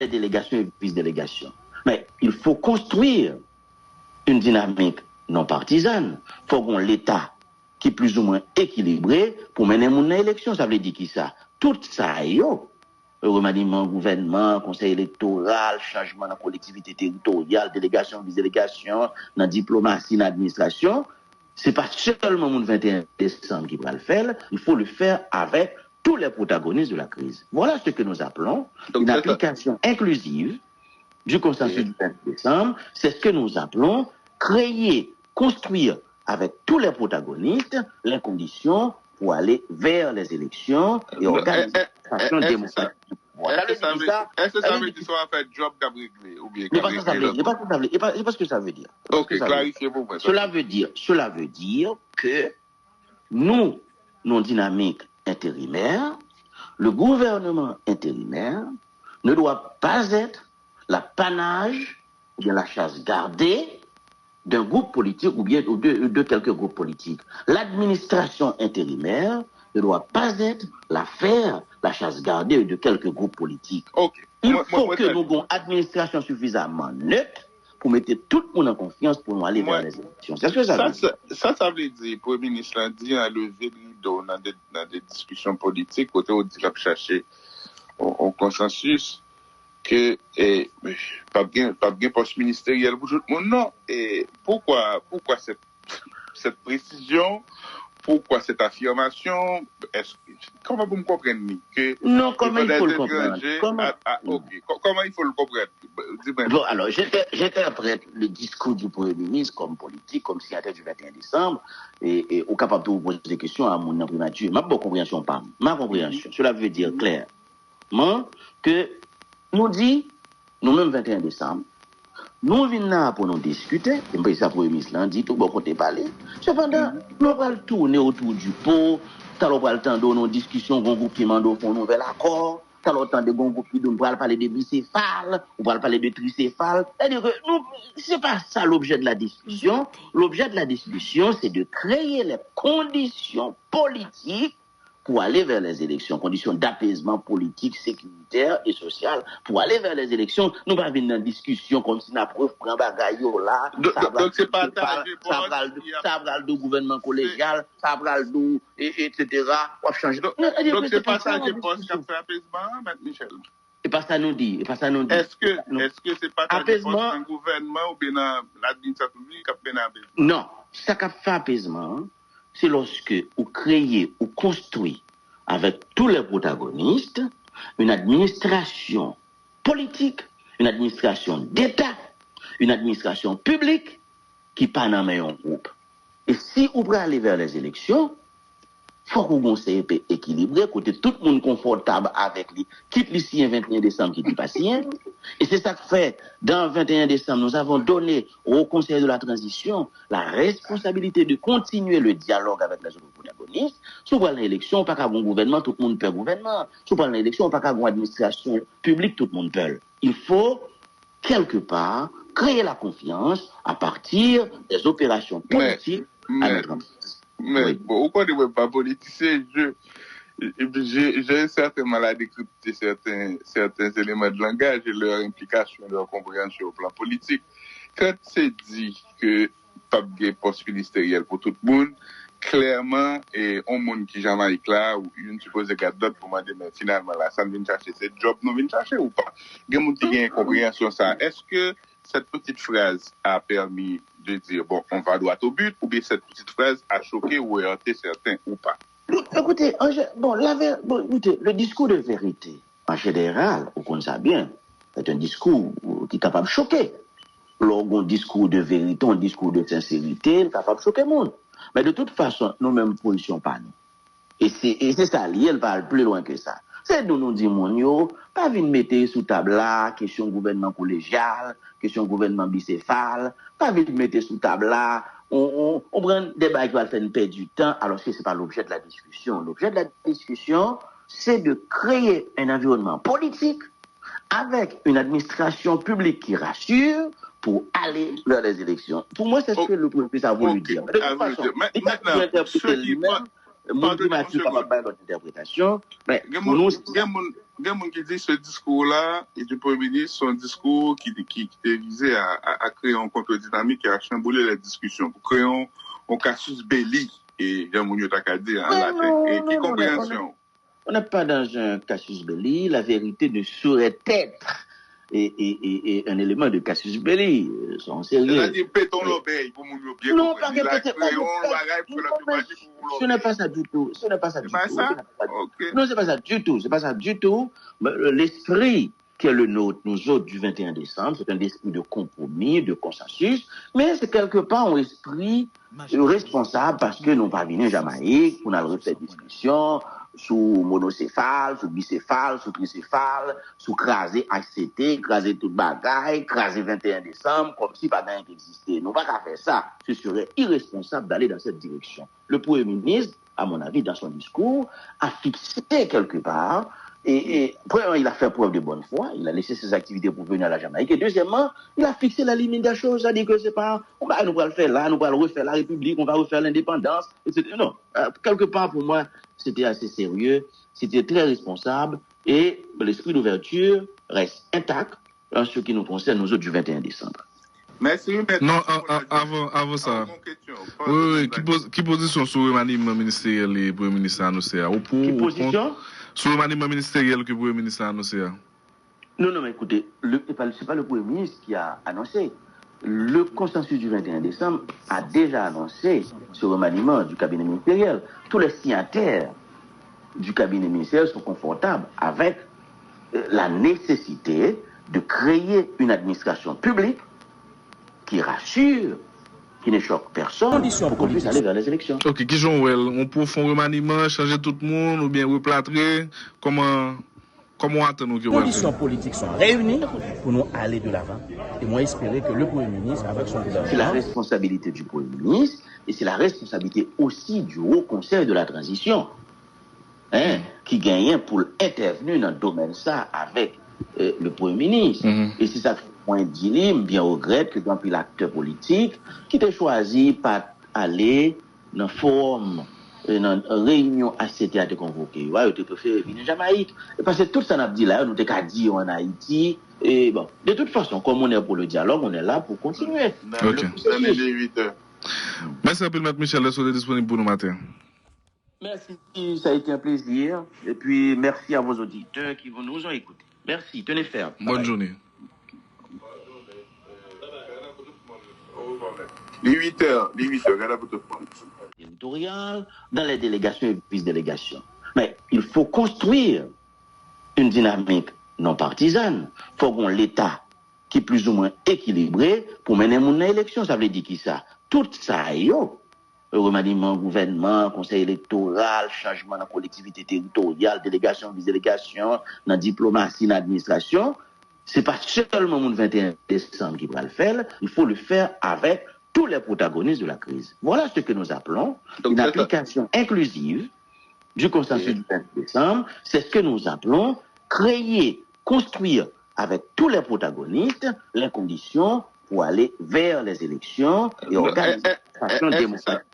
délégations et vice-délégations. Mais il faut construire une dynamique non partisane. Il faut qu'on l'État qui est plus ou moins équilibré pour mener une élection. Ça veut dire qui ça? Tout ça, remaniement, gouvernement, conseil électoral, changement dans la collectivité territoriale, délégation, vice-délégation, dans la diplomatie, dans l'administration. Ce n'est pas seulement le 21 décembre qui va le faire, il faut le faire avec tous les protagonistes de la crise. Voilà ce que nous appelons une application inclusive du consensus du 20 décembre. C'est ce que nous appelons créer, construire avec tous les protagonistes les conditions pour aller vers les élections et organiser une démocratique. Est-ce que ça veut dire qu'on va faire job d'abréglé ou bien c'est pas ce que ça veut dire. Ok, clarifiez-vous. Cela veut dire que nous, nos dynamiques intérimaires, le gouvernement intérimaire ne doit pas être l'apanage ou bien la chasse gardée d'un groupe politique ou bien de quelques groupes politiques. L'administration intérimaire ne doit pas être l'affaire, la chasse gardée de quelques groupes politiques. Okay. Il faut que nous ayons une administration suffisamment neutre pour mettre tout le monde en confiance pour nous aller vers les élections. C'est ce que ça veut dire. Ça veut dire, le Premier ministre a dit à lever le rideau dans des discussions politiques, côté où il a cherché au consensus que pas bien poste ministériel pour tout le monde. Non. Et pourquoi cette précision? Pourquoi cette affirmation? Comment vous me comprenez que non, comment il faut le comprendre? Comment il faut le comprendre? Bon, alors, j'interprète le discours du Premier ministre comme politique, comme signataire du 21 décembre, et au capable de vous poser des questions à mon imprimature. Ma compréhension, pas ma compréhension. Cela veut dire clairement que nous-mêmes 21 décembre, nous venons là pour nous discuter, et puis ça Premier ministre l'a dit, tout bon côté parler. Cependant, nous allons tourner autour du pot, nous allons attendre nos discussions, nos groupes qui mandent font un nouvel accord, nous allons attendre des groupes qui nous allons parler de bicéphale, nous allons parler de tricéphale. C'est-à-dire que c'est pas ça l'objet de la discussion. L'objet de la discussion, c'est de créer les conditions politiques pour aller vers les élections, conditions d'apaisement politique, sécuritaire et social, pour aller vers les élections. Nous pas venir dans une discussion comme si la preuve prend bagaille là. Donc c'est pas ça va le gouvernement collégial, ça va le etc. On va changer. Donc c'est pas ça que pense qu'a fait apaisement, M. Michel. Et pas ça nous dit. Est-ce que c'est pas ça que pense un gouvernement ou bien l'administration publique qui a fait apaisement? Non, ça qu'a fait apaisement, c'est lorsque vous créez ou construisez avec tous les protagonistes une administration politique, une administration d'État, une administration publique qui pas dans un groupe. Et si vous voulez aller vers les élections, il faut que vous ayez un équilibré, côté tout le monde confortable avec lui, quitte l'ici 21 décembre qui dit pas si. Et c'est ça que fait, dans 21 décembre, nous avons donné au Conseil de la transition la responsabilité de continuer le dialogue avec les autres protagonistes. Si vous avez l'élection, on pas qu'à un gouvernement, tout le monde peut gouvernement. Si vous avez l'élection, on pas qu'à une administration publique, tout le monde peut. Il faut, quelque part, créer la confiance à partir des opérations politiques à mettre en place. Mais bon, pourquoi ne pas politicien? J'ai certainement à décrypter certains éléments de langage et leur implication, leur compréhension au plan politique. Quand c'est dit que pas de poste ministériel pour tout le monde, clairement, et on monde qui Jamaïque là, ou une supposée garde d'autres pour demander, mais finalement là, ça vient chercher cette job, nous vient chercher ou pas? Il y a monde qui a une compréhension ça. Est-ce que cette petite phrase a permis de dire, bon, on va droit au but, ou bien cette petite phrase a choqué ou heurté certains ou pas? Écoutez, écoutez, le discours de vérité, en général, on connaît ça bien, c'est un discours qui est capable de choquer. Lorsqu'on discours de vérité, un discours de sincérité, il est capable de choquer le monde. Mais de toute façon, nous-mêmes, position pas nous. Et c'est ça, elle parle plus loin que ça. C'est nous disons, pas venir mettre sous table là, question gouvernement collégial, question gouvernement bicéphale, pas venir mettre sous table là, on prend un débat qui va faire une perte du temps, alors que ce n'est pas l'objet de la discussion. L'objet de la discussion, c'est de créer un environnement politique avec une administration publique qui rassure pour aller vers les élections. Pour moi, c'est ce que le Premier ministre a voulu dire. De toute façon, Mon primature capable de notre interprétation. Mais pour nous, il y a des gens qui disent ce discours-là, et du Premier ministre, son discours qui visait à créer un contre-dynamique et à chambouler la discussion, pour créer un casus belli, et Jean Mounio Takadi en latin. Et qui compréhension? On n'est pas dans un casus belli. La vérité ne saurait être et un élément de casus belli. Sont sérieux. C'est-à-dire, pétons l'obéi pour Mounio bien non, comprendre. Ce n'est pas ça du tout. Ce n'est pas ça du tout. Okay. Non, c'est pas ça du tout. C'est pas ça du tout. L'esprit qui est le nôtre, nous autres, du 21 décembre, c'est un esprit de compromis, de consensus, mais c'est quelque part un esprit responsable parce que nous pas venus en Jamaïque, on a refait discussion sous monocéphale, sous bicéphale, sous tricéphale, sous crasé ACT, crasé toute bagaille, crasé 21 décembre, comme si pas rien n'existait. Nous pas qu'à faire ça. Ce serait irresponsable d'aller dans cette direction. Le Premier ministre, à mon avis, dans son discours, a fixé quelque part. Et premièrement, il a fait preuve de bonne foi, il a laissé ses activités pour venir à la Jamaïque. Et deuxièmement, il a fixé la limite des choses, c'est-à-dire que c'est pas, nous va le faire là, nous va le refaire la République, on va refaire l'indépendance, etc. Non, quelque part pour moi, c'était assez sérieux, c'était très responsable, et l'esprit d'ouverture reste intact en ce qui nous concerne, nous autres, du 21 décembre. Merci. Non, avant ça. Oui, qui position sur le remaniement ministériel et le Premier ministre a annoncé? Qui position? Sur le remaniement ministériel que le Premier ministre a annoncé? Non, mais écoutez, c'est pas le Premier ministre qui a annoncé. Le consensus du 21 décembre a déjà annoncé ce remaniement du cabinet ministériel. Tous les signataires du cabinet ministériel sont confortables avec la nécessité de créer une administration publique qui rassure, qui ne choque personne, pour qu'on puisse aller vers les élections. Ok, qui j'en on peut faire un remaniement, changer tout le monde, ou bien replâtrer, comment attendons que les conditions politiques sont réunies pour nous aller de l'avant. Et moi, espérer que le Premier ministre, avec son gouvernement... C'est la responsabilité du Premier ministre, et c'est la responsabilité aussi du Haut Conseil de la Transition, qui gagne pour intervenir dans le domaine ça avec le Premier ministre. Et c'est ça point dit, bien regrette que dans l'acteur politique qui t'a choisi pas aller dans forum, dans réunion ACT à te convoquer. Ouais, tu préfères venir en Jamaïque. Parce que tout ça n'a dit là, nous t'ai qu'à dire en Haïti. Et bon, de toute façon, comme on est pour le dialogue, on est là pour continuer. Ok. H. Merci à peu, M. Michel, d'être disponible pour nous matin. Merci, ça a été un plaisir. Et puis, merci à vos auditeurs qui nous ont écoutés. Merci, tenez ferme. Bonne journée. Les 8h, regardez votre point. Territorial, dans les délégations et vice-délégations. Mais il faut construire une dynamique non partisane. Il faut qu'on l'État qui est plus ou moins équilibré pour mener mon élection. Ça veut dire qui ça? Tout ça, remaniement, gouvernement, conseil électoral, changement dans la collectivité territoriale, délégation, vice-délégation, dans la diplomatie, dans l'administration. C'est pas seulement le 21 décembre qui va le faire, il faut le faire avec tous les protagonistes de la crise. Voilà ce que nous appelons une application inclusive du consensus du 20 décembre. C'est ce que nous appelons créer, construire avec tous les protagonistes les conditions pour aller vers les élections et organiser une démocratique.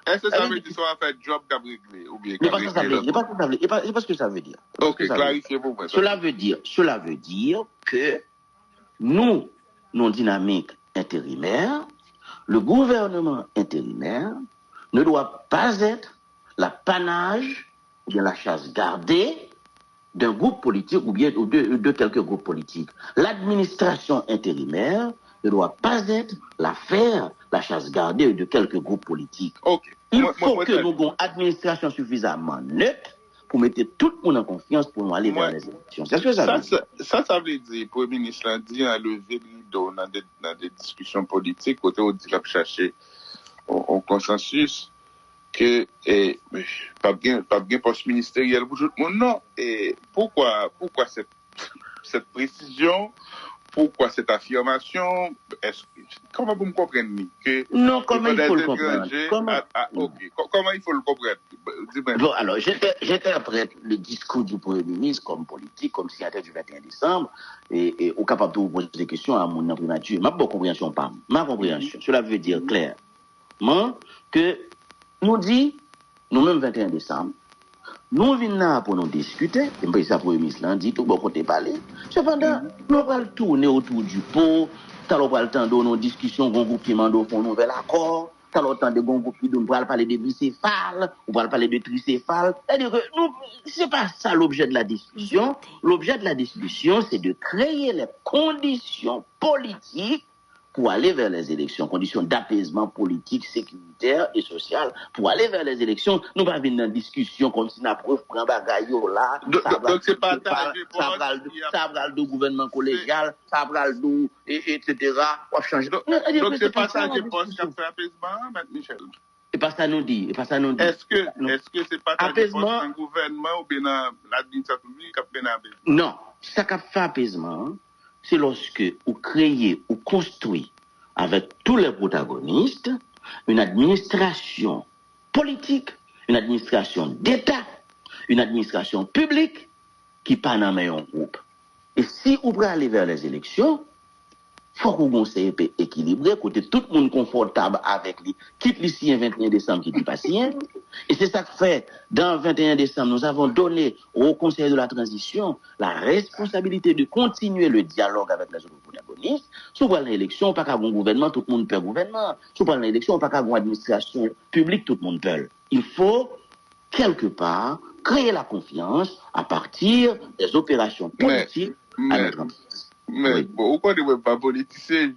Est-ce que ça veut dire qu'on va faire job qu'a réglé ou bien c'est pas ce que ça veut dire. Ok, clarifiez-vous. Cela veut dire que nous, nos dynamiques intérimaires, le gouvernement intérimaire ne doit pas être l'apanage ou bien la chasse gardée d'un groupe politique ou bien de quelques groupes politiques. L'administration intérimaire ne doit pas être l'affaire, la chasse gardée de quelques groupes politiques. Okay. Il faut que nous ayons une administration suffisamment neutre pour mettre tout le monde en confiance pour nous aller vers les élections. C'est ce que ça veut dire. Ça veut dire, le Premier ministre a dit à lever le rideau dans des discussions politiques, côté où il a cherché un consensus que pas bien poste ministériel pour tout le monde. Non. Et pourquoi cette précision? Pourquoi cette affirmation? Comment vous me comprenez que non, comment il faut le comprendre? Comment il faut le comprendre? Bon, alors, j'interprète le discours du Premier ministre comme politique, comme signataire du 21 décembre, et au capable de vous poser des questions à mon imprimature. Ma bonne compréhension, pas ma compréhension. Cela veut dire clairement que nous dit nous-mêmes 21 décembre, nous venons là pour nous discuter, et puis ça pour ministre lundi, tout bon côté parler. Cependant, nous allons tourner autour du pot, nous allons attendre nos discussions, nos groupes qui mandent pour un nouvel accord, nous allons attendre des groupes qui nous allons parler de bicéphale, ou allons parler de tricéphale. C'est-à-dire que c'est pas ça l'objet de la discussion. L'objet de la discussion, c'est de créer les conditions politiques pour aller vers les élections, conditions d'apaisement politique, sécuritaire et social, pour aller vers les élections. Nous pas venir dans une discussion comme si la preuve prend bagaille là. Donc c'est pas ça va le gouvernement collégial, ça va le etc. Donc c'est pas ça que pense qu'a fait apaisement, M. Michel. Et pas ça nous dit, Est-ce que c'est pas ça que pense un gouvernement ou bien l'administration publique qui a fait apaisement? Non, ça qu'a fait apaisement, c'est lorsque vous créez ou construisez avec tous les protagonistes une administration politique, une administration d'État, une administration publique qui pas dans un groupe. Et si vous voulez aller vers les élections, il faut que vous ayez un CEP équilibré, côté tout le monde confortable avec lui, quitte l'ici 21 décembre qui dit pas si. Et c'est ça que fait, dans 21 décembre, nous avons donné au Conseil de la transition la responsabilité de continuer le dialogue avec les autres protagonistes. Si vous avez l'élection, pas qu'à un gouvernement, tout le monde peut gouvernement. Si vous avez l'élection, pas qu'à une administration publique, tout le monde peut. Il faut, quelque part, créer la confiance à partir des opérations politiques à mettre en place. Mais bon, pourquoi ne pas politicien?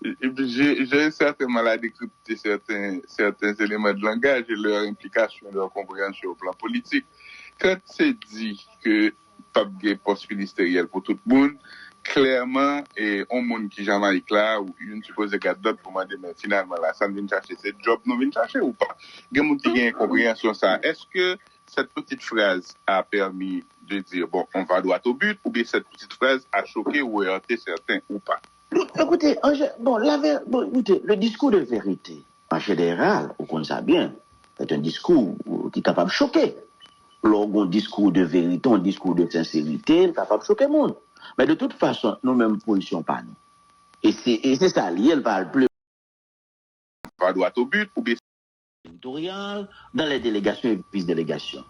J'ai certainement à décrypter certains éléments de langage et leur implication, leur compréhension au plan politique. Quand c'est dit que pas de poste ministériel pour tout le monde, clairement, et on monde qui Jamaïque là, ou une supposée garde d'autres pour demander, mais finalement là, ça vient chercher cette job, nous vient chercher ou pas? Il y a monde qui a une compréhension ça. Est-ce que cette petite phrase a permis de dire, bon, on va droit au but, ou bien cette petite phrase a choqué ou heurté certains ou pas? Écoutez, écoutez, le discours de vérité, en général, on connaît ça bien, c'est un discours qui est capable de choquer. Lorsqu'on discours de vérité, un discours de sincérité, il est capable de choquer le monde. Mais de toute façon, nous-mêmes, position pas nous. Et c'est ça, elle parle plus. On va droit au but, ou bien Éditorial, dans les délégations et vice-délégations.